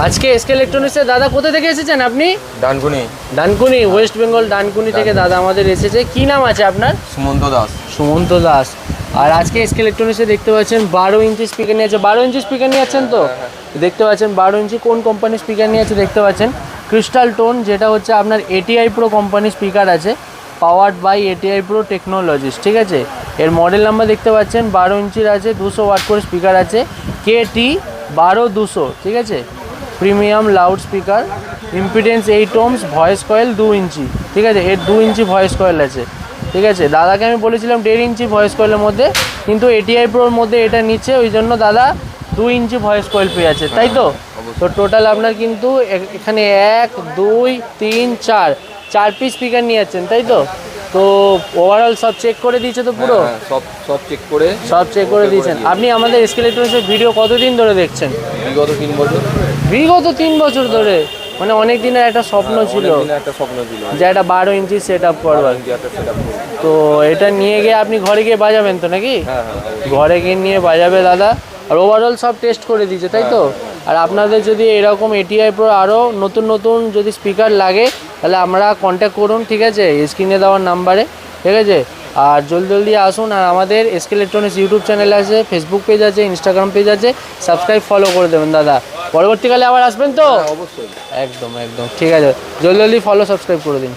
আজকে এসকে ইলেকট্রনিক্সের দাদা কোথা থেকে এসেছেন আপনি? ডানকুনি। ডানকুনি, ওয়েস্ট বেঙ্গল ডানকুনি থেকে দাদা আমাদের এসেছে। কি নাম আছে আপনার? সুমন্ত দাস। সুমন্ত দাস। আর আজকে এসকে ইলেকট্রনিক্সে দেখতে পাচ্ছেন 12 ইঞ্চি স্পিকার নিয়ে আছে। 12 ইঞ্চি স্পিকার নিয়ে আছেন তো? দেখতে পাচ্ছেন 12 ইঞ্চি কোন কোম্পানির স্পিকার নিয়ে আছে দেখতে পাচ্ছেন। ক্রিস্টাল টোন, যেটা হচ্ছে আপনার ATI প্রো কোম্পানির স্পিকার আছে, powered by ATI pro technologies, ঠিক আছে। এর মডেল নাম্বার দেখতে পাচ্ছেন 12 ইঞ্চির আছে, 200 ওয়াট করে স্পিকার আছে, KT12200, ঠিক আছে। Premium loud speaker, impedance 8 ohms, voice coil 2 ইঞ্চি, ঠিক আছে। এর 2 ইঞ্চি ভয়েস কয়েল আছে, ঠিক আছে। দাদাকে আমি বলেছিলাম 1.5 ইঞ্চি ভয়েস কয়েলের মধ্যে, কিন্তু ATI প্রোর মধ্যে এটা নিচ্ছে, ওই জন্য দাদা 2 ইঞ্চি ভয়েস কয়েল পেয়ে আছে, তাই তো? তো টোটাল আপনার কিন্তু এখানে 1 2 3 4 পিস স্পিকার নিয়ে যাচ্ছেন, তাই তো? তো ওভারঅল সব চেক করে দিয়েছে তো পুরো? সব চেক করে দিয়েছেন। আপনি আমাদের এসকে ইলেকট্রনিক্সের ভিডিও কতদিন ধরে দেখছেন? বিগত 3 বছর। বিগত 3 বছর ধরে? মানে অনেক দিনের একটা স্বপ্ন ছিল যে একটা 12 ইঞ্চি সেট আপ করবার। তো এটা নিয়ে গিয়ে আপনি ঘরে গিয়ে বাজাবেন তো নাকি? ঘরে গিয়ে নিয়ে বাজাবে দাদা। আর ওভারঅল সব টেস্ট করে দিয়েছে, তাই তো? আর আপনাদের যদি এরকম ATI প্রো আরও নতুন নতুন যদি স্পিকার লাগে, তাহলে আমরা কন্ট্যাক্ট করুন, ঠিক আছে, স্ক্রিনে দেওয়ার নাম্বারে, ঠিক আছে। আর জলদি আসুন। আর আমাদের এসকে ইলেকট্রনিক্স ইউটিউব চ্যানেল আছে, ফেসবুক পেজ আছে, ইনস্টাগ্রাম পেজ আছে, সাবস্ক্রাইব ফলো করে দেবেন দাদা। পরবর্তীকালে আবার আসবেন তো? অবশ্যই। একদম ঠিক আছে, জলদি ফলো সাবস্ক্রাইব করে দিন।